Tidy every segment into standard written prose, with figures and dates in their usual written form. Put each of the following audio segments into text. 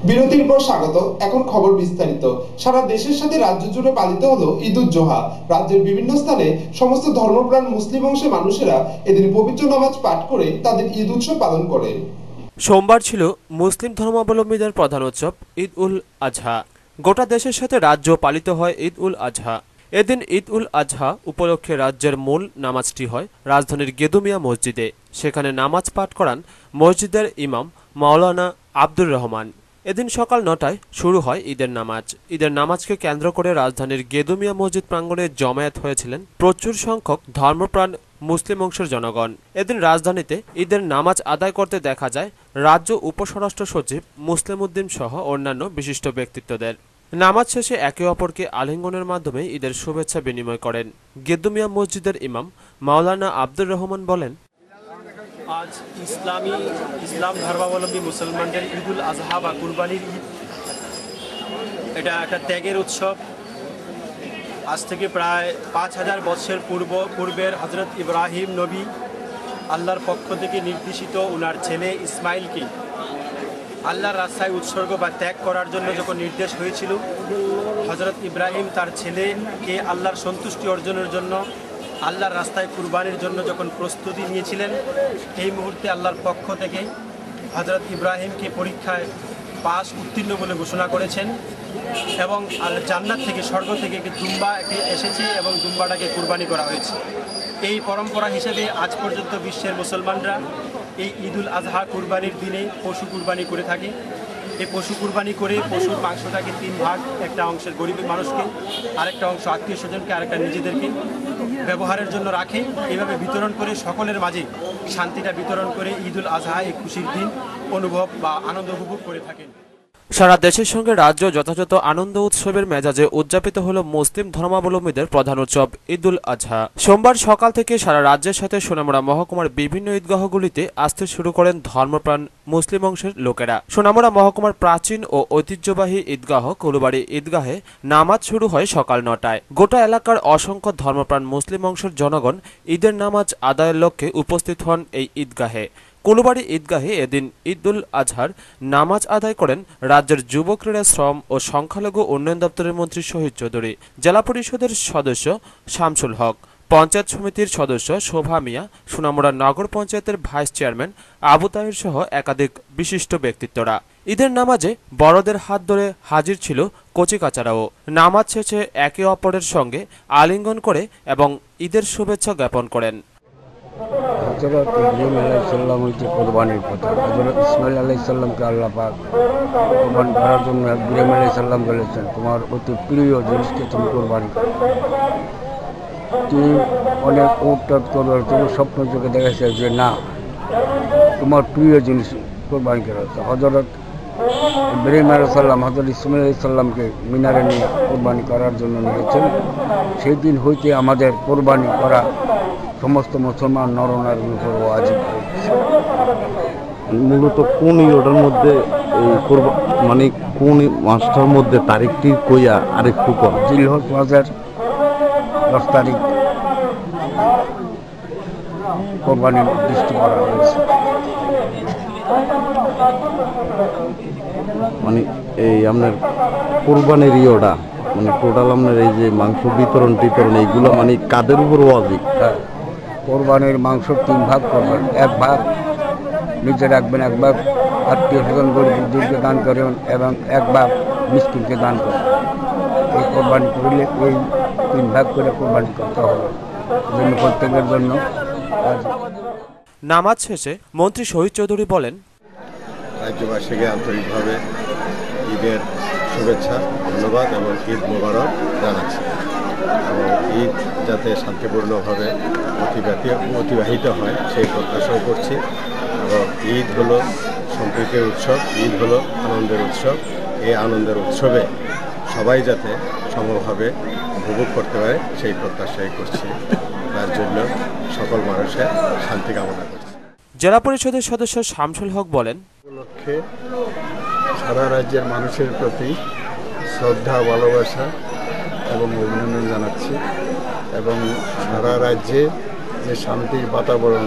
বিরতির পর স্বাগত। এখন খবর বিস্তারিত। সারা দেশের সাথে রাজ্য জুড়ে পালিত হলো ঈদ উজ জোহা। রাজ্যের বিভিন্ন স্থানে সমস্ত ধর্মপ্রাণ মুসলিম অংশের মানুষেরা এদিন পবিত্র নামাজ পাঠ করে তাদের ঈদ উৎসব পালন করে। সোমবার ছিল মুসলিম ধর্মাবলম্বীদের প্রধান উৎসব ঈদ উল আজহা। গোটা দেশের সাথে রাজ্য পালিত হয় ঈদ উল আজহা। এদিন ঈদ উল আজহা উপলক্ষে রাজ্যের মূল নামাজটি হয় রাজধানীর গেদুমিয়া মসজিদে। সেখানে নামাজ পাঠ করান মসজিদের ইমাম মাওলানা আব্দুর রহমান। এদিন সকাল ৯টায় শুরু হয় ঈদের নামাজ। ঈদের নামাজকে কেন্দ্র করে রাজধানীর গেদুমিয়া মসজিদ প্রাঙ্গণে জমায়েত হয়েছিলেন প্রচুর সংখ্যক ধর্মপ্রাণ মুসলিম অংশের জনগণ। এদিন রাজধানীতে ঈদের নামাজ আদায় করতে দেখা যায় রাজ্য উপস্বরাষ্ট্র সচিব মুসলিম উদ্দিন সহ অন্যান্য বিশিষ্ট ব্যক্তিত্বদের। নামাজ শেষে একে অপরকে আলিঙ্গনের মাধ্যমে ঈদের শুভেচ্ছা বিনিময় করেন। গেদুমিয়া মসজিদের ইমাম মাওলানা আব্দুর রহমান বলেন, আজ ইসলাম ধর্মাবলম্বী মুসলমানদের ঈদ উল আজহা বা কুরবানির ঈদ, এটা একটা ত্যাগের উৎসব। আজ থেকে প্রায় ৫,০০০ বৎসর পূর্বের হজরত ইব্রাহিম নবী আল্লাহর পক্ষ থেকে নির্দেশিত ওনার ছেলে ইসমাইলকে আল্লাহর রাস্তায় উৎসর্গ বা ত্যাগ করার জন্য যখন নির্দেশ হয়েছিল, হজরত ইব্রাহিম তার ছেলেকে আল্লাহর সন্তুষ্টি অর্জনের জন্য আল্লাহর রাস্তায় কুরবানির জন্য যখন প্রস্তুতি নিয়েছিলেন, এই মুহূর্তে আল্লাহর পক্ষ থেকে হজরত ইব্রাহিমকে পরীক্ষায় পাশ উত্তীর্ণ বলে ঘোষণা করেছেন এবং জান্নাত থেকে, স্বর্গ থেকে একটি দুম্বা এসেছে এবং দুম্বাটাকে কুরবানি করা হয়েছে। এই পরম্পরা হিসেবে আজ পর্যন্ত বিশ্বের মুসলমানরা এই ঈদ উল আজহা কুরবানির দিনে পশু কুরবানি করে থাকে। এই পশু কুরবানি করে পশুর মাংসটাকে ৩ ভাগ, একটা অংশের গরিব মানুষকে, আরেকটা অংশ আত্মীয় স্বজনকে, আরেকটা নিজেদেরকে ব্যবহারের জন্য রাখে। এইভাবে বিতরণ করে সকলের মাঝে শান্তিটা বিতরণ করে ঈদ উল আজহা এই খুশির দিন অনুভব বা আনন্দ উপভোগ করে থাকেন। সারা দেশের সঙ্গে রাজ্য যথাযথ আনন্দ উৎসবের মেজাজে উদযাপিত হল মুসলিম ধর্মাবলম্বীদের প্রধান উৎসব ঈদ উল আজহা। সোমবার সকাল থেকে সারা রাজ্যের সাথে সোনামুড়া মহকুমার বিভিন্ন ঈদগাহগুলিতে আসতে শুরু করেন ধর্মপ্রাণ মুসলিম অংশের লোকেরা। সোনামুড়া মহকুমার প্রাচীন ও ঐতিহ্যবাহী ঈদগাহ কুলুবাড়ি ঈদগাহে নামাজ শুরু হয় সকাল ৯টায়। গোটা এলাকার অসংখ্য ধর্মপ্রাণ মুসলিম অংশের জনগণ ঈদের নামাজ আদায়ের লক্ষ্যে উপস্থিত হন এই ঈদগাহে। কুলুবাড়ি ঈদগাহে এদিন ঈদ উল আজহার নামাজ আদায় করেন রাজ্যের যুব ক্রীড়া, শ্রম ও সংখ্যালঘু উন্নয়ন দপ্তরের মন্ত্রী শহীদ চৌধুরী, জেলা পরিষদের সদস্য শামসুল হক, পঞ্চায়েত সমিতির সদস্য শোভা মিয়া, সোনামুড়া নগর পঞ্চায়েতের ভাইস চেয়ারম্যান আবু তাহির সহ একাধিক বিশিষ্ট ব্যক্তিত্বরা। ঈদের নামাজে বড়দের হাত ধরে হাজির ছিল কচিকাচারাও। নামাজ শেষে একে অপরের সঙ্গে আলিঙ্গন করে এবং ঈদের শুভেচ্ছা জ্ঞাপন করেন। হজরত ইব্রাহিম আলাইহিসসালাম হইতে কোরবানির কথা। হজরত ইসমাইল আলাইহিসসালামকে আল্লাহ পাক কোরবানি করার জন্য ইব্রাহিম আলাইহিসসালাম বলেছেন, তোমার অতি প্রিয় জিনিসকে তুমি কোরবানি করো। তুমি অনেক উট করবে, তুমি স্বপ্ন চোখে দেখেছে যে না, তোমার প্রিয় জিনিস কোরবানি করা হচ্ছে। হজরত ইব্রাহিম আলাইহিসসালাম হজরত ইসমাইল আলাইহিসসালামকে মিনারে নিয়ে কোরবানি করার জন্য নিয়েছেন। সেই দিন হইতে আমাদের কোরবানি করা সমস্ত মুসলমান নরনারীর উপর ওয়াজিব হয়েছে। মূলত কোন ইয়েটার মধ্যে এই মানে কোন মাসটার মধ্যে তারিখটি কইয়া আরেকটু কম? জিলহজ মাসের 10 তারিখ কোরবানি নির্দিষ্ট করা হয়েছে। মানে এই আপনার কোরবানির ইয়েটা মানে টোটাল আপনার এই যে মাংস বিতরণ এইগুলো মানে কাদের উপর ওয়াজিব? কোরবানির মাংস 3 ভাগ করবেন। 1 ভাগ নিজে রাখবেন, 1 ভাগ আত্মীয় স্বজন গরিবকে দান করবেন এবং 1 ভাগ মিসকিনকে দান করবেন। এই কোরবানি করলে এই 3 ভাগ করে কোরবানি করতে হবে, জন্য প্রত্যেকের জন্য। নামাজ শেষে মন্ত্রী শহীদ চৌধুরী বলেন, রাজ্যবাসীকে আন্তরিকভাবে ঈদের শুভেচ্ছা, ধন্যবাদ এবং ঈদ মোবারক জানাচ্ছি এবং ঈদ যাতে শান্তিপূর্ণভাবে অতিবাহিত হয় সেই প্রত্যাশাও করছি। এবং ঈদ হলো সম্প্রীতির উৎসব, ঈদ হলো আনন্দের উৎসব। এই আনন্দের উৎসবে সবাই যাতে সমভাবে উপভোগ করতে পারে সেই প্রত্যাশাই করছি। তার জন্য সকল মানুষের শান্তি কামনা করছি। জেলা পরিষদের সদস্য শামসুল হক বলেন, উপলক্ষে সারা রাজ্যের মানুষের প্রতি শ্রদ্ধা, ভালোবাসা এবং অভিনন্দন জানাচ্ছি এবং সারা রাজ্যে যে শান্তির বাতাবরণ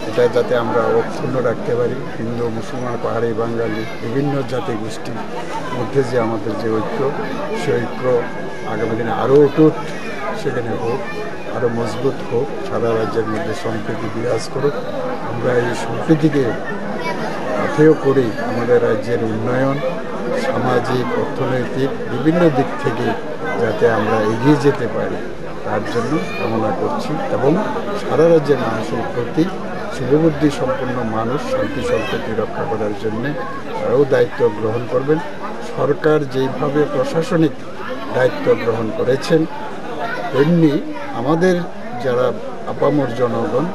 এটা যাতে আমরা অক্ষুণ্ণ রাখতে পারি। হিন্দু, মুসলমান, পাহাড়ি, বাঙালি বিভিন্ন জাতি গোষ্ঠীর মধ্যে যে আমাদের যে ঐক্য, সে ঐক্য আগামী দিনে আরও অটুট সেখানে হোক, আরও মজবুত হোক, সারা রাজ্যের মধ্যে সম্প্রীতি বিরাজ করুক। আমরা এই সম্প্রীতিকে পাথেয় করি আমাদের রাজ্যের উন্নয়ন, সামাজিক, অর্থনৈতিক বিভিন্ন দিক থেকে যাতে আমরা এগিয়ে যেতে পারি তার জন্য কামনা করছি। এবং সারা রাজ্যের মানুষের প্রতি শুভবুদ্ধি সম্পন্ন মানুষ শান্তি সম্প্রীতি রক্ষা করার জন্য তারাও দায়িত্ব গ্রহণ করবেন। সরকার যেইভাবে প্রশাসনিক দায়িত্ব গ্রহণ করেছেন, তেমনি আমাদের যারা আপামর জনগণ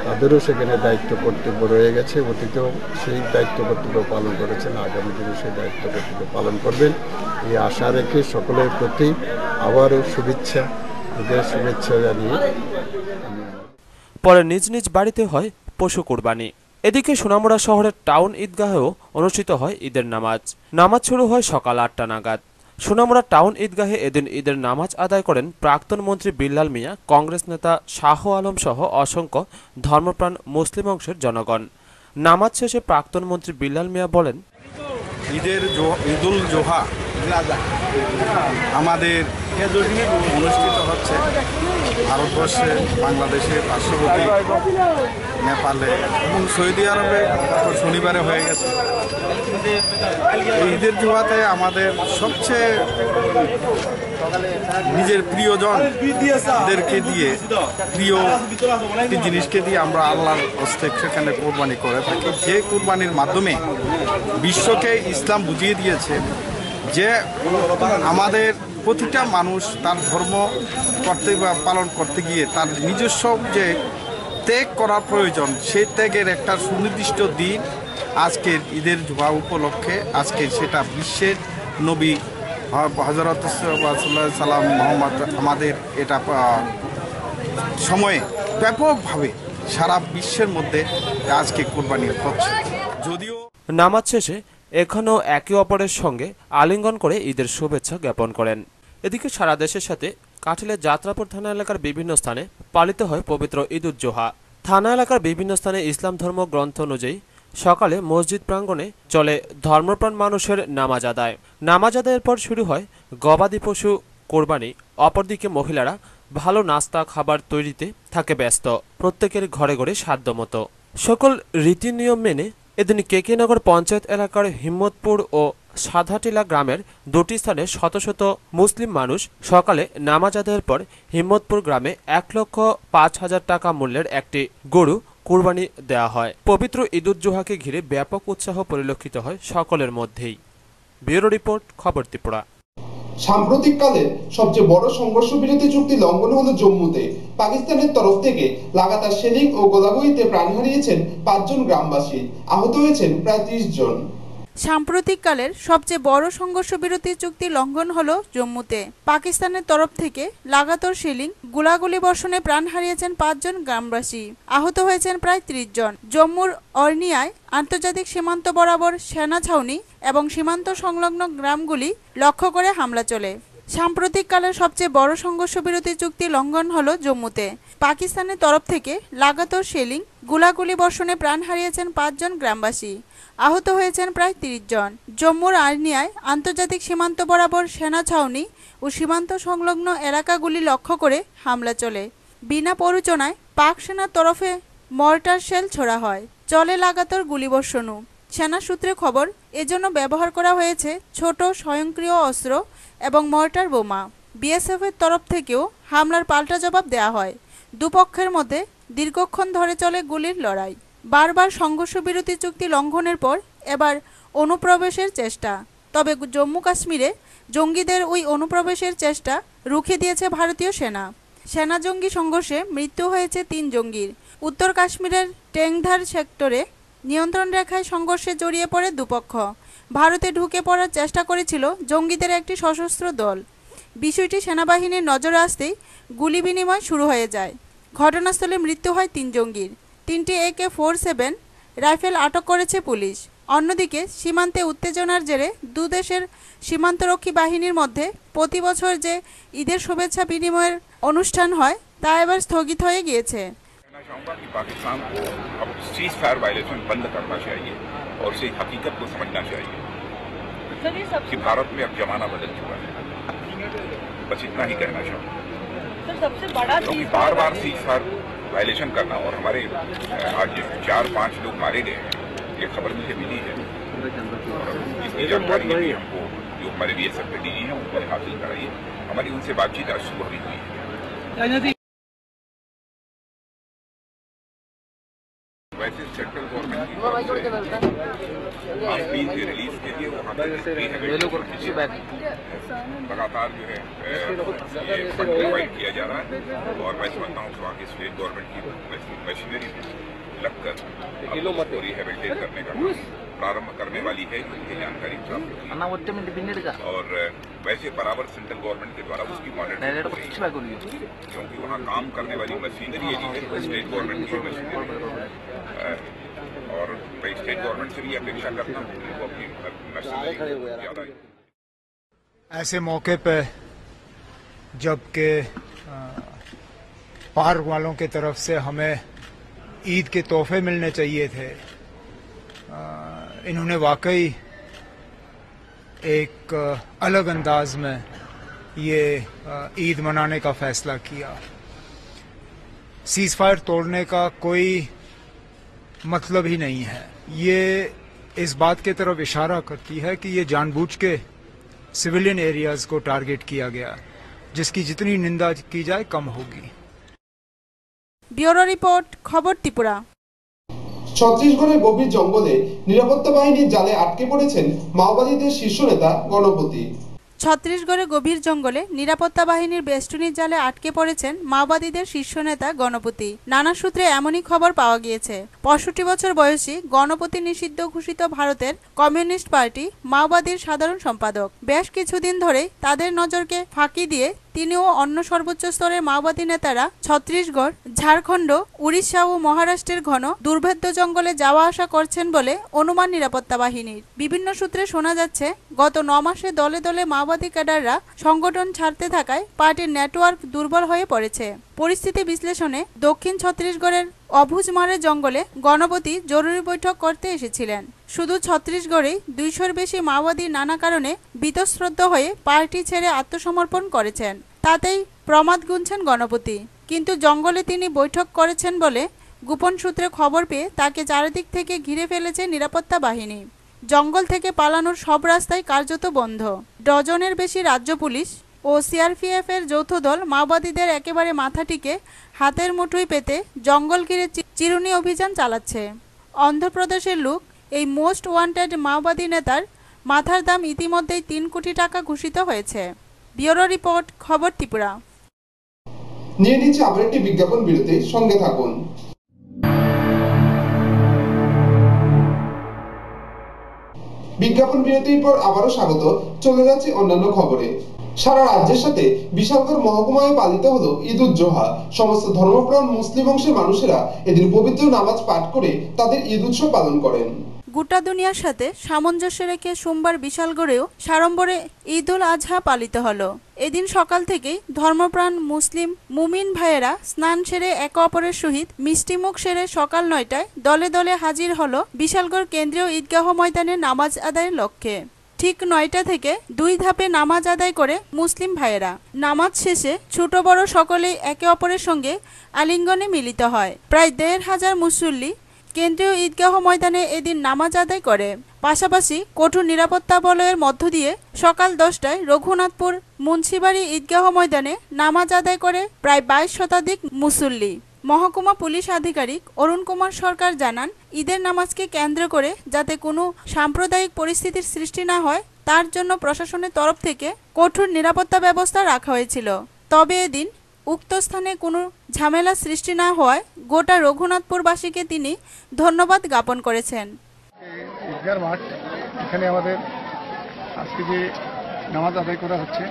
তাদেরও সেখানে দায়িত্ব কর্তব্য রয়ে গেছে। অতীতেও সেই দায়িত্ব কর্তব্য পালন করেছেন, আগামী দিনে সেই দায়িত্ব কর্তব্য পালন করবেন এই আশা রেখে সকলের প্রতি আবারও শুভেচ্ছা, ঈদের শুভেচ্ছা জানিয়ে পরে নিজ নিজ বাড়িতে হয় পশু কুরবানি। এদিকে সোনামুড়া শহরের টাউন ঈদগাহেও অনুষ্ঠিত হয় ঈদের নামাজ। নামাজ শুরু হয় সকাল ৮টা নাগাদ। সোনামুড়া টাউন ঈদগাহে এদিন ঈদের নামাজ আদায় করেন প্রাক্তন মন্ত্রী বিল্লাল মিয়া, কংগ্রেস নেতা শাহ আলম সহ অসংখ্য ধর্মপ্রাণ মুসলিম অংশের জনগণ। নামাজ শেষে প্রাক্তন মন্ত্রী বিল্লাল মিয়া বলেন, ঈদুল জোহা আমাদের অনুষ্ঠিত হচ্ছে ভারতবর্ষে, বাংলাদেশে, পার্শ্ববর্তী নেপালে এবং সৌদি আরবে শনিবারে হয়ে গেছে। ঈদের জোহাতে আমাদের সবচেয়ে নিজের প্রিয়জনদেরকে দিয়ে, প্রিয় একটি জিনিসকে দিয়ে আমরা আল্লাহর হস্তে সেখানে কোরবানি করে থাকি, যে কোরবানির মাধ্যমে বিশ্বকে ইসলাম বুঝিয়ে দিয়েছে যে আমাদের প্রতিটা মানুষ তার ধর্ম করতে বা পালন করতে গিয়ে তার নিজস্ব যে ত্যাগ করার প্রয়োজন, সেই ত্যাগের একটা সুনির্দিষ্ট দিন আজকের ঈদের জোহা উপলক্ষে। আজকে সেটা বিশ্বের নবী হযরত সাল্লাম মোহাম্মদ আমাদের এটা সময়ে ব্যাপকভাবে সারা বিশ্বের মধ্যে আজকে কোরবানি হচ্ছে। যদিও নামাজ শেষে এখনও একে অপরের সঙ্গে আলিঙ্গন করে ঈদের শুভেচ্ছা জ্ঞাপন করেন। এদিকে সারা দেশের সাথে কাঠিলের যাত্রাপুর থানা এলাকার বিভিন্ন স্থানে পালিত হয় পবিত্র ঈদুল জোহা। থানা এলাকার বিভিন্ন স্থানে ইসলাম ধর্ম গ্রন্থ অনুযায়ী সকালে মসজিদ প্রাঙ্গণে চলে ধর্মপ্রাণ মানুষের নামাজ আদায়। নামাজ আদায়ের পর শুরু হয় গবাদি পশু কোরবানি। অপরদিকে মহিলারা ভালো নাস্তা খাবার তৈরিতে থাকে ব্যস্ত, প্রত্যেকের ঘরে ঘরে সাধ্যমতো। সকল রীতি নিয়ম মেনে এদিন কেকেনগর পঞ্চায়েত এলাকার হিম্মতপুর ও সাধাটিলা গ্রামের দুটি স্থানে শত শত মুসলিম মানুষ সকালে নামাজ আদায়ের পর হিম্মতপুর গ্রামে ১,৫,০০০ টাকা মূল্যের একটি গরু কুরবানি দেওয়া হয়। পবিত্র ঈদুল জোহাকে ঘিরে ব্যাপক উৎসাহ পরিলক্ষিত হয় সকলের মধ্যেই। ব্যুরো রিপোর্ট, খবর ত্রিপুরা। সাম্প্রতিককালে সবচেয়ে বড় সংঘর্ষ বিরতি চুক্তি লঙ্ঘন হলো জম্মুতে। পাকিস্তানের তরফ থেকে লাগাতার শেলিং ও গোলাগুলিতে প্রাণ হারিয়েছেন ৫ জন গ্রামবাসী, আহত হয়েছেন প্রায় ৩০ জন। সাম্প্রতিককালের সবচেয়ে বড় সংঘর্ষ বিরতি চুক্তি লঙ্ঘন হলো জম্মুতে। পাকিস্তানের তরফ থেকে লাগাতার শেলিং গোলাগুলি বর্ষণে প্রাণ হারিয়েছেন ৫ জন গ্রামবাসী, আহত হয়েছেন প্রায় ৩০ জন। জম্মুর অর্নিয়ায় আন্তর্জাতিক সীমান্ত বরাবর সেনা ছাউনি এবং সীমান্ত সংলগ্ন গ্রামগুলি লক্ষ্য করে হামলা চলে। সাম্প্রতিককালের সবচেয়ে বড় সংঘর্ষ বিরতি চুক্তি লঙ্ঘন হলো জম্মুতে। পাকিস্তানের তরফ থেকে লাগাতার শেলিং গোলাগুলি বর্ষণে প্রাণ হারিয়েছেন ৫ জন গ্রামবাসী, আহত হয়েছেন প্রায় ৩০ জন। জম্মুর আর্নিয়ায় আন্তর্জাতিক সীমান্ত বরাবর সেনা ছাউনি ও সীমান্ত সংলগ্ন এলাকাগুলি লক্ষ্য করে হামলা চলে। বিনা প্ররোচনায় পাক সেনার তরফে মর্টার শেল ছোড়া হয়, চলে লাগাতার গুলিবর্ষণও। সেনা সূত্রে খবর, এজন্য ব্যবহার করা হয়েছে ছোট স্বয়ংক্রিয় অস্ত্র এবং মর্টার বোমা। বিএসএফ এর তরফ থেকেও হামলার পাল্টা জবাব দেওয়া হয়। দুপক্ষের মধ্যে দীর্ঘক্ষণ ধরে চলে গুলির লড়াই। বারবার সংঘর্ষ বিরতি চুক্তি লঙ্ঘনের পর এবার অনুপ্রবেশের চেষ্টা। তবে জম্মু কাশ্মীরে জঙ্গিদের ওই অনুপ্রবেশের চেষ্টা রুখে দিয়েছে ভারতীয় সেনা। সেনা জঙ্গি সংঘর্ষে মৃত্যু হয়েছে ৩ জঙ্গির। উত্তর কাশ্মীরের টেংধার সেক্টরে নিয়ন্ত্রণ রেখায় সংঘর্ষে জড়িয়ে পড়ে দুপক্ষ। ভারতে ঢুকে পড়ার চেষ্টা করেছিল জঙ্গিদের একটি সশস্ত্র দল। বিষয়টি সেনাবাহিনীর নজরে আসতেই গুলি বিনিময় শুরু হয়ে যায়। ঘটনাস্থলে মৃত্যু হয় ৩ জঙ্গির। ৩টি AK-47 রাইফেল আটক করেছে পুলিশ। অন্যদিকে সীমান্তে উত্তেজনার জেরে দুদেশের সীমান্তরক্ষী বাহিনীর মধ্যে প্রতি বছর যে ঈদের শুভেচ্ছা বিনিময়ের অনুষ্ঠান হয় তা এবার স্থগিত হয়ে গিয়েছে। चाहूँगा कि पाकिस्तान को अब सीज फायर वायलेशन बंद करना चाहिए और इसी हकीकत को समझना चाहिए कि भारत में अब जमाना बदल चुका है। बस इतना ही कहना चाहूँगा। सबसे बड़ा क्योंकि बार बार सीज फायर वायलेशन करना और हमारे आज 4-5 लोग मारे गए हैं, ये खबर मुझे मिली है। इसकी जानकारी भी हमको जो हमारे BSF के DG हैं उनको हासिल कराइए। हमारी उनसे बातचीत आज सुबह भी हुई है। वैसे सेंट्रल गवर्नमेंट की फीस रिलीज के लिए वहाँ लगातार जो है फंड प्रोवाइड किया जा रहा है और मैं समझता हूँ कि वहाँ की स्टेट गवर्नमेंट की मशीनरी लगकर उसको रिहेबिलिटेट करने का प्रारंभ करने वाली है, ये जानकारी प्राप्त हुई है। और वैसे बराबर सेंट्रल गवर्नमेंट के द्वारा उसकी मॉनिटरिंग हो रही है, क्योंकि वहाँ काम करने वाली मशीनरी है स्टेट गवर्नमेंट की मशीनरी। और मैं स्टेट गवर्नमेंट से भी अपेक्षा करता हूँ कि वो अपनी मशीनरी ज़्यादा ऐसे मौके पे जबकि पार्क वालों की तरफ से हमें ईद के तोहफे मिलने चाहिए थे, इन्होंने वाकई एक अलग अंदाज में ये ईद मनाने का फैसला किया। सीज फायर तोड़ने का कोई मतलब ही नहीं है। ये इस बात की तरफ इशारा करती है कि ये जानबूझ के सिविलियन एरियाज को टारगेट किया गया, जिसकी जितनी निंदा की जाए कम होगी। ब्यूरो रिपोर्ट, खबर त्रिपुरा। ছত্তিশগড়ের গভীর জঙ্গলে নিরাপত্তা বাহিনীর জালে আটকে পড়েছেন মাওবাদীদের শীর্ষ নেতা গণপতি। ছত্তিশগড়ের গভীর জঙ্গলে নিরাপত্তা বাহিনীর বেষ্টনীর জালে আটকে পড়েছেন মাওবাদীদের শীর্ষ নেতা গণপতি। নানা সূত্রে এমনই খবর পাওয়া গিয়েছে। ৬৫ বছর বয়সী গণপতি নিষিদ্ধ ঘোষিত ভারতের কমিউনিস্ট পার্টি মাওবাদীর সাধারণ সম্পাদক। বেশ কিছুদিন ধরেই তাদের নজরকে ফাঁকি দিয়ে তিনি ও অন্য সর্বোচ্চ স্তরের মাওবাদী নেতারা ছত্তিশগড়, ঝাড়খণ্ড, উড়িষ্যা ও মহারাষ্ট্রের ঘন দুর্ভেদ্য জঙ্গলে যাওয়া আসা করছেন বলে অনুমান নিরাপত্তা বাহিনীর। বিভিন্ন সূত্রে শোনা যাচ্ছে গত ৯ মাসে দলে দলে মাওবাদী ক্যাডাররা সংগঠন ছাড়তে থাকায় পার্টির নেটওয়ার্ক দুর্বল হয়ে পড়েছে। পরিস্থিতি বিশ্লেষণে দক্ষিণ ছত্তিশগড়ের অভুজমারের জঙ্গলে গণপতি জরুরি বৈঠক করতে এসেছিলেন। শুধু ছত্তিশগড়েই ২০০-র বেশি মাওবাদী নানা কারণে বীতশ্রদ্ধ হয়ে পার্টি ছেড়ে আত্মসমর্পণ করেছেন। তাতেই প্রমাদ গুনছেন গণপতি। কিন্তু জঙ্গলে তিনি বৈঠক করেছেন বলে গোপন সূত্রে খবর পেয়ে তাকে চারিদিক থেকে ঘিরে ফেলেছে নিরাপত্তা বাহিনী। জঙ্গল থেকে পালানোর সব রাস্তাই কার্যত বন্ধ। ডজনের বেশি রাজ্য পুলিশ ও CRPF এর যৌথ দল মাওবাদীদের একেবারে মাথাটিকে হাতের মুঠোয় পেতে জঙ্গল ঘিরে চিরুনি অভিযান চালাচ্ছে। অন্ধ্রপ্রদেশের লোক এই মোস্ট ওয়ান্টেড মাওবাদী নেতার মাথার দাম ইতিমধ্যেই ৩ কোটি টাকা ঘোষিত হয়েছে। ব্যুরো রিপোর্ট, খবর ত্রিপুরা। নিয়ে নিচ্ছে আবার একটি বিজ্ঞাপন বিরতি, সঙ্গে থাকুন। বিজ্ঞাপন বিরতির পর আবারও স্বাগত। চলে যাচ্ছে অন্যান্য খবরে। সারা রাজ্যের সাথে বিশালগড় মহকুমায় পালিত হলো ঈদ উজ জোহা। সমস্ত ধর্মপ্রাণ মুসলিম অংশের মানুষেরা এদিন পবিত্র নামাজ পাঠ করে তাদের ঈদ উৎসব পালন করেন। গোটা দুনিয়ার সাথে সামঞ্জস্য রেখে সোমবার বিশালগড়েও সাড়ম্বরে ঈদ উল আজহা পালিত হলো। এদিন সকাল থেকেই ধর্মপ্রাণ মুসলিম মুমিন ভাইয়েরা স্নান সেরে একে অপরের সহিত মিষ্টিমুখ সেরে সকাল ৯টায় দলে দলে হাজির হলো বিশালগড় কেন্দ্রীয় ঈদগাহ ময়দানে নামাজ আদায়ের লক্ষ্যে। ঠিক ৯টা থেকে ২ ধাপে নামাজ আদায় করে মুসলিম ভাইয়েরা। নামাজ শেষে ছোট বড় সকলেই একে অপরের সঙ্গে আলিঙ্গনে মিলিত হয়। প্রায় ১৫০০ মুসল্লি কেন্দ্রীয় ঈদগাহ ময়দানে এদিন নামাজ আদায় করে। পাশাপাশি কঠোর নিরাপত্তা বলয়ের মধ্য দিয়ে সকাল ১০টায় রঘুনাথপুর মুন্সিবাড়ি ঈদগাহ ময়দানে নামাজ আদায় করে প্রায় ২২ শতাধিক মুসল্লি। মহকুমা পুলিশ আধিকারিক অরুণ কুমার সরকার জানান, ঈদের নামাজকে কেন্দ্র করে যাতে কোনো সাম্প্রদায়িক পরিস্থিতির সৃষ্টি না হয় তার জন্য প্রশাসনের তরফ থেকে কঠোর নিরাপত্তা ব্যবস্থা রাখা হয়েছিল। তবে এদিন উক্ত স্থানে কোনো ঝামেলা সৃষ্টি না হওয়ায় গোটা রঘুনাথপুরবাসীকে তিনি ধন্যবাদ জ্ঞাপন করেছেন। ঈদগাহ মাঠ, এখানে আমাদের আজকে যে নামাজ আদায় করা হচ্ছে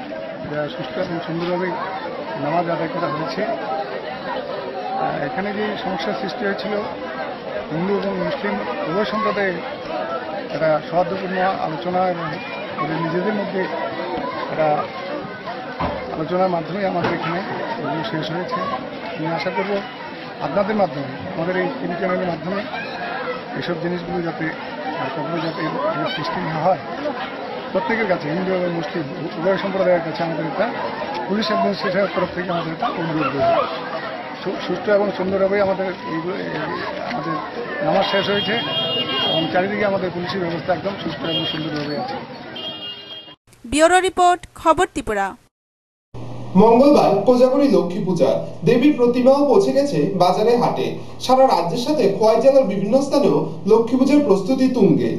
সুস্থ এবং সুন্দরভাবে নামাজ আদায় করা হয়েছে। এখানে যে সমস্যার সৃষ্টি হয়েছিল হিন্দু এবং মুসলিম উভয় সম্প্রদায়ের একটা সৌহার্দ্যপূর্ণ আলোচনা এবং ওদের নিজেদের মধ্যে একটা আলোচনার মাধ্যমে আমাদের এখানে এগুলো শেষ হয়েছে। আমি আশা করব আপনাদের মাধ্যমে, আমাদের এই টিভি চ্যানেলের মাধ্যমে এসব জিনিসগুলো যাতে কখনো যাতে সৃষ্টি না হয়, প্রত্যেকের কাছে, হিন্দু এবং মুসলিম উভয় সম্প্রদায়ের কাছে আমাদের এটা পুলিশ অ্যাডমিনিস্ট্রেশনের তরফ থেকে আমাদের এটা অনুরোধ রয়েছে। সুষ্ঠু এবং সুন্দরভাবে আমাদের নামাজ শেষ হয়েছে এবং চারিদিকে আমাদের পুলিশের ব্যবস্থা একদম সুষ্ঠু এবং সুন্দরভাবে আছে। ব্যুরো রিপোর্ট, খবর ত্রিপুরা। মঙ্গলবার কোজাগরী লক্ষ্মী পূজা, দেবীর প্রতিমাও পৌঁছে গেছে বাজারে হাটে। সারা রাজ্যের সাথে খোয়াই জেলার বিভিন্ন স্থানেও লক্ষ্মী পূজার প্রস্তুতি তুঙ্গে।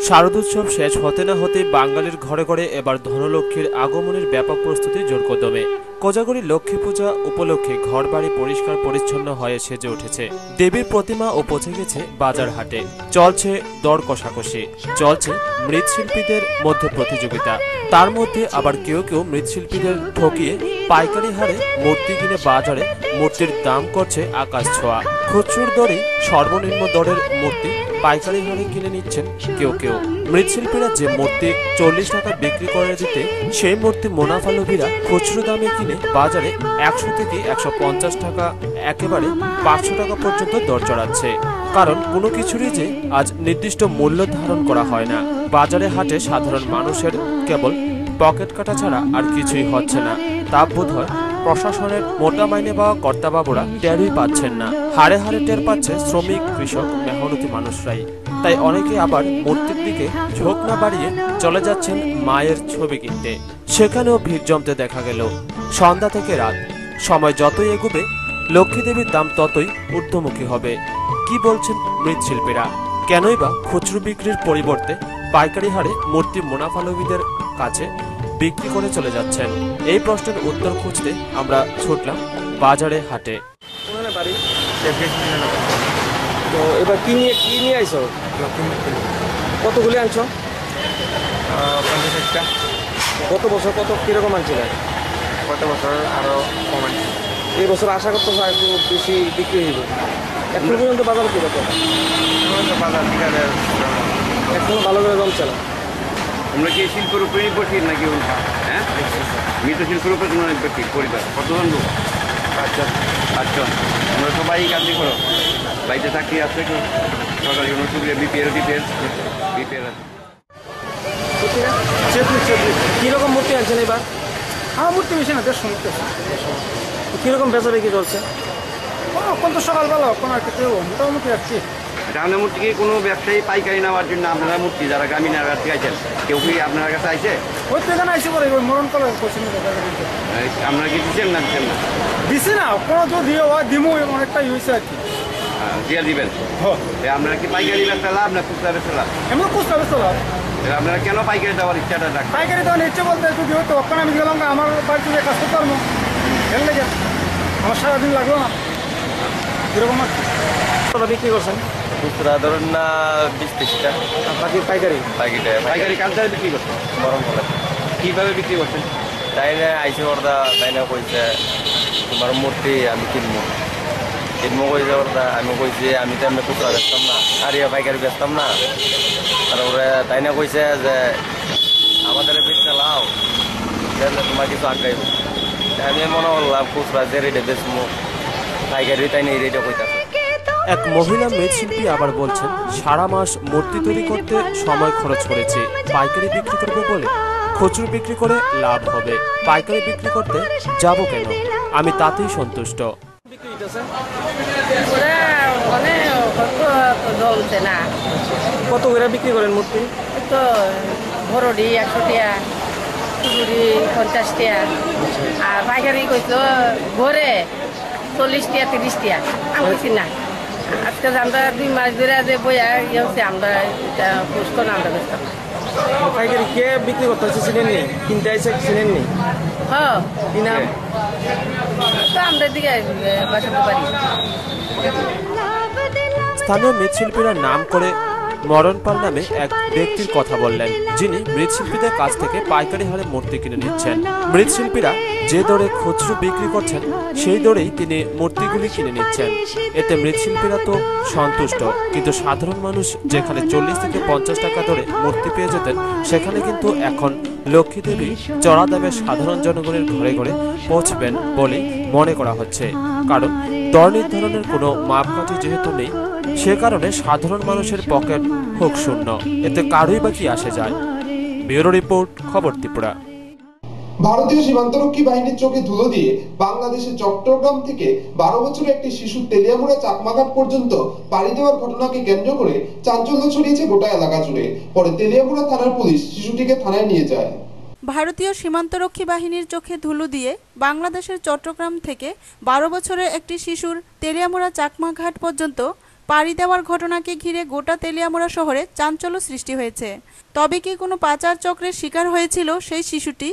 শারদোৎসব শেষ হতে না হতে বাঙালির ঘরে ঘরে এবার ধনলক্ষ্মীর আগমনের ব্যাপক প্রস্তুতি জোরকদমে। কোজাগরী লক্ষ্মী পূজা উপলক্ষে ঘর বাড়ি পরিষ্কার পরিচ্ছন্ন হয়ে সেজে উঠেছে। দেবীর প্রতিমা ও পৌঁছে গেছে বাজার হাটে। চলছে দর কষাকষি, চলছে মৃৎশিল্পীদের মধ্যে প্রতিযোগিতা। তার মধ্যে আবার কেউ কেউ মৃৎশিল্পীদের ঠকিয়ে পাইকারি হারে মূর্তি কিনে বাজারে মূর্তির দাম করছে আকাশ ছোঁয়া। খুচরোর দরে সর্বনিম্ন দরের মূর্তি পাইকারি হারে কিনে নিচ্ছেন কেউ কেউ। মৃৎশিল্পীরা যে মূর্তি 40 টাকা বিক্রি করে দিতে, সেই মূর্তি মুনাফালোভীরা খুচরো দামে কিনে বাজারে 100 থেকে 150 টাকা, একেবারে 500 টাকা পর্যন্ত দর চড়াচ্ছে। কারণ কোনো কিছুরই যে আজ নির্দিষ্ট মূল্য ধারণ করা হয় না। বাজারে হাটে সাধারণ মানুষের কেবল পকেট কাটা ছাড়া আর কিছুই হচ্ছে না। তা বোধ হয় প্রশাসনের মোটা মাইনে পাওয়া কর্তাবাবুরা টেরই পাচ্ছেন না। হাড়ে হাড়ে টের পাচ্ছে শ্রমিক, কৃষক, মেহনতি মানুষরাই। তাই অনেকে আবার মূর্তির দিকে ঝোঁক না বাড়িয়ে চলে যাচ্ছেন মায়ের ছবি কিনতে। সেখানেও ভিড় জমতে দেখা গেল। সন্ধ্যা থেকে রাত, সময় যতই এগোবে লক্ষ্মী দেবীর দাম ততই ঊর্ধ্বমুখী হবে। কি বলছেন মৃৎশিল্পীরা? কেনই বা খুচরো বিক্রির পরিবর্তে পাইকারি হারে মূর্তি মুনাফালোভীদের কাছে বিক্রি করে চলে যাচ্ছেন? এই প্রশ্নের উত্তর খুঁজতে আমরা ছুটলাম বাজারে হাটে। তো এবার কি নিয়ে আইছো? কতগুলি আনছো? 50-60টা। কত বছর কিরকম আনছিল? গত বছর আরো কম আনছি। এই বছর আশা করতেছো একটু বেশি বিক্রি হইব? এখন পর্যন্ত বাজার কি কত? বাজার এখনো ভালো করে জমছে না। আমরা কি শিল্পের উপরে নির্ভরশীল নাকি উল্টা? হ্যাঁ, মৃত শিল্পের উপরে তোমরা নির্ভরশীল। পরিবার কতজন লোক? 5 জন। আমরা সবাই কাজই করো। বাড়িতে চাকরি আছে, সরকারি কোনো সুবিধা বিপিএল আছে। কিরকম মূর্তি আনছেন এবার? আমার মূর্তি বেশি না, 150 মূর্তি আছে। কিরকম বেচা বিক্রি চলছে? কোন তো সকালবেলা কোনো একটা কেউ মোটামুটি আসছি। আপনার মূর্তি কি কোনো ব্যবসায়ী পাইকারি নেওয়ার জন্য আপনারা মূর্তি যারা গ্রামীণের কাছে আইছেন, কেউ কি আপনার কাছে আইছে? ওই তো এখানে আইসে পরে মরণ করে আপনারা কি দিচ্ছেন না? দিচ্ছেন না? দিছি না, কোনো তো দিয়ে দিমু অনেকটাই হয়েছে আর কি। দিয়ে দিবেন? আপনারা কি পাইকারি ব্যবসা লাভ না খুচরা ব্যবসা লাভ? এমন খুচরা ব্যবসা লাভ। আপনারা কেন পাইকারি দেওয়ার ইচ্ছাটা রাখেন? পাইকারি দেওয়ার ইচ্ছে বলতে যদি হতো ওখানে আমি গেলাম না, আমার বাড়িতে যে কাজ করতে পারবো, এর লেগে আমার সারাদিন লাগলো না, এরকম আর কি। বিক্রি করছেন? খুচরা ধরুন না 20-30টা। বাকি পাইকারি? পাইকারি কালচার বিক্রি করছেন? গরম করে। কীভাবে বিক্রি করছেন? তাই না আইসি ওরদা, তাই না কইছে তোমার মূর্তি আমি কিনবো কইছে ওরদা। আমি কইছি আমি তো এমনি খুচরা বেচতাম না, আর ইয়া পাইকারি বেচতাম না। আর ওরা তাই না কইছে যে আমাদের বেচতে লাও, তোমার কিছু আটকাইব। আমি মনে করলাম খুচরা যে রেটে বেচবো, পাইকারি তাই না এই রেটে কইতাছে। এক মহিলা মৃৎশিল্পী আবার বলছেন, সারা মাস মূর্তি তৈরি করতে সময় খরচ করেছি, পাইকারি বিক্রি করবে বলে খুচরো বিক্রি করে লাভ হবে, পাইকারি বিক্রি করতে যাব কেন? আমি তাতেই সন্তুষ্ট। কত করে বিক্রি করেন মূর্তি? তো ভরডি 100 টাকা, চুড়ি 50 টাকা, আর পাইকারি কইতো ভরে 40 টাকা 30 টাকা। আমি বলছি না, আজকে আমরা 2 মাস ধরে যে বইয়া হচ্ছে আমরা এটা পুষ্ট না, আমরা বেচতাম। পাইকারি কে বিক্রি করতে হচ্ছে চিনেন নি? কিনতে আইসে চিনেন নি? হ্যাঁ, কি নাম? তো আমরা দিকে বাসাতে পারি। স্থানীয় মৃৎশিল্পীরা নাম করে মরণপাল নামে এক ব্যক্তির কথা বললেন, যিনি মৃৎশিল্পীদের কাছ থেকে পাইকারি হারে মূর্তি কিনে নিচ্ছেন। মৃৎশিল্পীরা যে দরে খুচরো বিক্রি করছেন সেই দরেই তিনি মূর্তিগুলি কিনে নিচ্ছেন। এতে মৃৎশিল্পীরা তো সন্তুষ্ট, কিন্তু সাধারণ মানুষ যেখানে 40 থেকে 50 টাকা দরে মূর্তি পেয়ে যেতেন, সেখানে কিন্তু এখন লক্ষ্মী দেবী চড়া দামে সাধারণ জনগণের ঘরে ঘরে পৌঁছবেন বলে মনে করা হচ্ছে। কারণ দর নির্ধারণের কোনো মাপকাঠি যেহেতু নেই, সে কারণে সাধারণ মানুষের পকেট হোক শূন্য, এতে কারোই বা কি আসে যায়। ব্যুরো রিপোর্ট, খবর ত্রিপুরা। ভারতীয় সীমান্তরক্ষী বাহিনীর চোখে ধুলো দিয়ে বাংলাদেশের চট্টগ্রাম থেকে 12 বছরের একটি শিশু তেলিয়ামুড়া চাকমাঘাট পর্যন্ত পাড়ি দেওয়ার ঘটনাকে কেন্দ্র করে চাঞ্চল্য ছড়িয়েছে গোটা এলাকা জুড়ে। পরে তেলিয়ামুড়া থানার পুলিশ শিশুটিকে থানায় নিয়ে যায়। ভারতীয় সীমান্তরক্ষী বাহিনীর চোখে ধুলো দিয়ে বাংলাদেশের চট্টগ্রাম থেকে 12 বছরের একটি শিশুর তেলিয়ামুড়া চাকমাঘাট পর্যন্ত পাড়ি দেওয়ার ঘটনাকে ঘিরে গোটা তেলিয়ামুড়া শহরে চাঞ্চল্য সৃষ্টি হয়েছে। তবে কি কোনো পাচার চক্রের শিকার হয়েছিল সেই শিশুটি?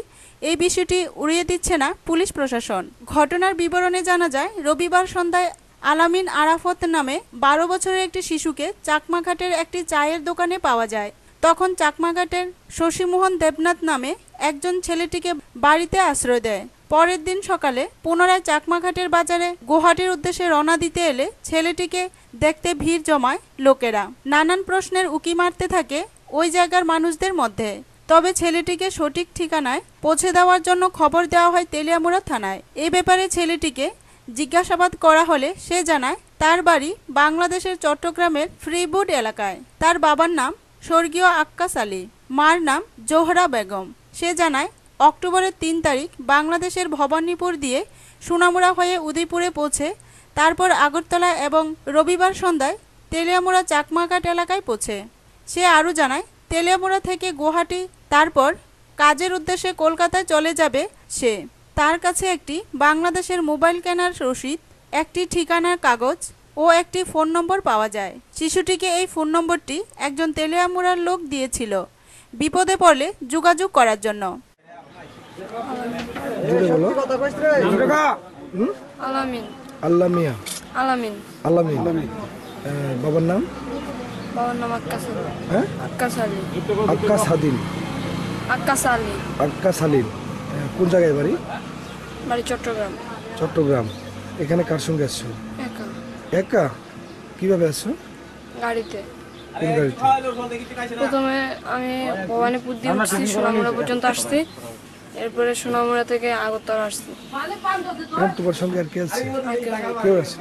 এই বিষয়টি উড়িয়ে দিচ্ছে না পুলিশ প্রশাসন। ঘটনার বিবরণে জানা যায়, রবিবার সন্ধ্যায় আলামিন আরাফত নামে 12 বছরের একটি শিশুকে চাকমাঘাটের একটি চায়ের দোকানে পাওয়া যায়। তখন চাকমাঘাটের শশীমোহন দেবনাথ নামে একজন ছেলেটিকে বাড়িতে আশ্রয় দেয়। পরের দিন সকালে পুনরায় চাকমাঘাটের বাজারে গুয়াহাটির উদ্দেশ্যে রওনা দিতে এলে ছেলেটিকে দেখতে ভিড় জমায় লোকেরা। নানান প্রশ্নের উকি মারতে থাকে ওই জায়গার মানুষদের মধ্যে। তবে ছেলেটিকে সঠিক ঠিকানায় পৌঁছে দেওয়ার জন্য খবর দেওয়া হয় তেলিয়ামুড়া থানায়। এই ব্যাপারে ছেলেটিকে জিজ্ঞাসাবাদ করা হলে সে জানায় তার বাড়ি বাংলাদেশের চট্টগ্রামের ফ্রিবুড এলাকায়। তার বাবার নাম স্বর্গীয় আক্কাস আলী, মার নাম জোহরা বেগম। সে জানায় অক্টোবরের 3 তারিখ বাংলাদেশের ভবানীপুর দিয়ে সোনামুড়া হয়ে উদয়পুরে পৌঁছে তারপর আগরতলা এবং রবিবার সন্ধ্যায় তেলিয়ামুড়া চাকমাঘাট এলাকায় পৌঁছে। সে আরও জানায় তেলিয়ামুড়া থেকে গুয়াহাটি, তারপর কাজের উদ্দেশ্যে কলকাতায় চলে যাবে সে। তার কাছে একটি বাংলাদেশের মোবাইল কেনার রসিদ, একটি ঠিকানার কাগজ ও একটি ফোন নম্বর পাওয়া যায়। শিশুটিকে এই ফোন নম্বরটি একজন তেলিয়ামুড়ার লোক দিয়েছিল বিপদে পড়লে যোগাযোগ করার জন্য। আলামিন। আল্লামিয়া। আলামিন। আলামিন। বাবার নাম? বাবার নাম আক্কাস আলী। হ্যাঁ? আক্কাস আলী। আক্কাস হাদিন। আক্কাস আলী। আক্কাস আলী। কোন জায়গায় বাড়ি? বাড়ি চট্টগ্রাম। চট্টগ্রাম। এখানে কার সঙ্গে আসছো? একা। একা? কিভাবে আসছো? গাড়িতে। কোন গাড়িতে? প্রথমে আমি ভবানীপুর দিয়ে উঠছি, সোনামুড়া পর্যন্ত আসছি, এরপরে সোনামুড়া থেকে আগরতলা আসছি। তোমার সঙ্গে আর কে আছে? কেউ আছে?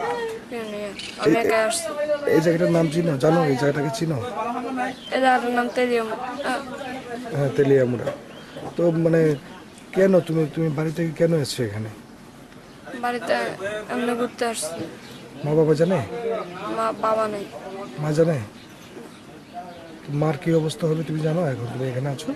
আমি একাই আসছি। এই জায়গাটার নাম চিনো? জানো এই জায়গাটাকে চিনো? এই জায়গাটার নাম তেলিয়ামুড়া। হ্যাঁ, তেলিয়ামুড়া। তো মানে কেন তুমি বাড়ি থেকে কেন এসছো এখানে? বাড়িতে এমনি ঘুরতে আসছি। মা বাবা জানে? বাবা নেই। মা জানে? মার কি অবস্থা হবে তুমি জানো এখন তুমি এখানে আছো?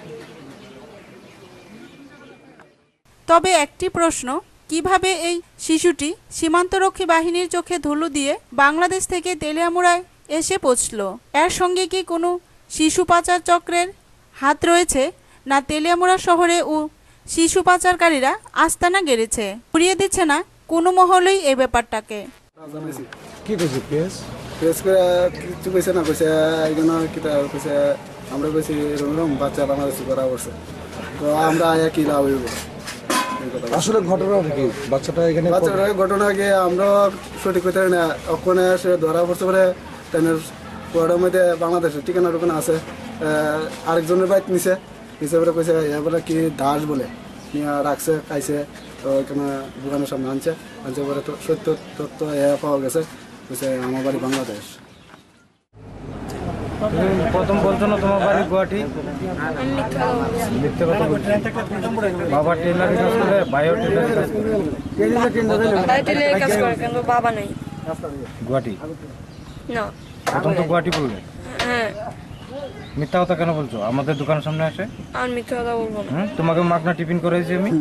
তবে একটি প্রশ্ন, কিভাবে এই শিশুটি সীমান্তরক্ষী বাহিনীর চোখে ধুলো দিয়ে বাংলাদেশ থেকে তেলিয়ামুড়ায় এসে পৌঁছলো? এর সঙ্গে কি কোনো শিশু পাচার চক্রের হাত রয়েছে, না তেলিয়ামুড়া শহরে ও শিশু পাচারকারীরা আস্তানা গেড়েছে? উড়িয়ে দিচ্ছে না কোনো মহলেই এই ব্যাপারটাকে। কি কইছে পেস? পেস করে কিছু কইছে না, কইছে এইজন্য কিটা কইছে আমরা কইছি এরকম বাচ্চা বাংলাদেশ করা অবশ্য, তো আমরা একই লাভ হইব। আসলে ঘটনাটা কি? বাচ্চাটা এখানে ঘটনা কি আমরা সঠিক কথা না, ওখানে সে ধরা পড়ছে পরে ট্রেনের পরের মধ্যে বাংলাদেশের ঠিকানা টুকানা আছে, আরেকজনের বাইক নিছে, হিসেবে কইছে এবারে কি দাস বলে নিয়ে রাখছে, খাইছে, তো ওইখানে দোকানের সামনে আনছে পরে তো সত্য তথ্য পাওয়া গেছে, কইছে আমার বাড়ি বাংলাদেশ। প্রথম বলছো না তোমার বাড়ি গুয়াহাটি? মিথ্যে কথা বলছি। বাবা টেলারি কাজ করে, ভাইও টেলারি কাজ করে। টেলারি কাজ করে কিন্তু বাবা নেই। গুয়াহাটি? না। প্রথম তো গুয়াহাটি বললে। হ্যাঁ। মিথ্যা কথা কেন বলছো? আমাদের দোকানের সামনে আসে। আর মিথ্যা কথা বলবো না। তোমাকে মাগনা টিফিন করেছি আমি।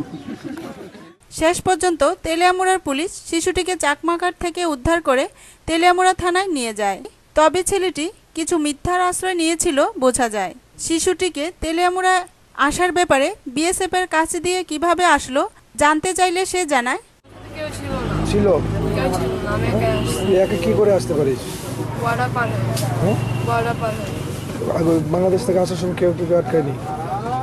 শেষ পর্যন্ত তেলিয়ামুড়ার পুলিশ শিশুটিকে চাকমাঘাট থেকে উদ্ধার করে তেলিয়ামুড়া থানায় নিয়ে যায়। তবে ছেলেটি কিছু মিথ্যার আশ্রয় নিয়েছিল বোঝা যায়। শিশুটিকে তেলিয়ামুড়া আসার ব্যাপারে বিএসএফ এর কাছে দিয়ে কিভাবে আসলো জানতে চাইলে সে জানায়, ছিল আমি একা কি করে আসতে পারিস? বর্ডার পার হয়ে। বাংলাদেশ থেকে আসার সময় কেউ আটকায়নি?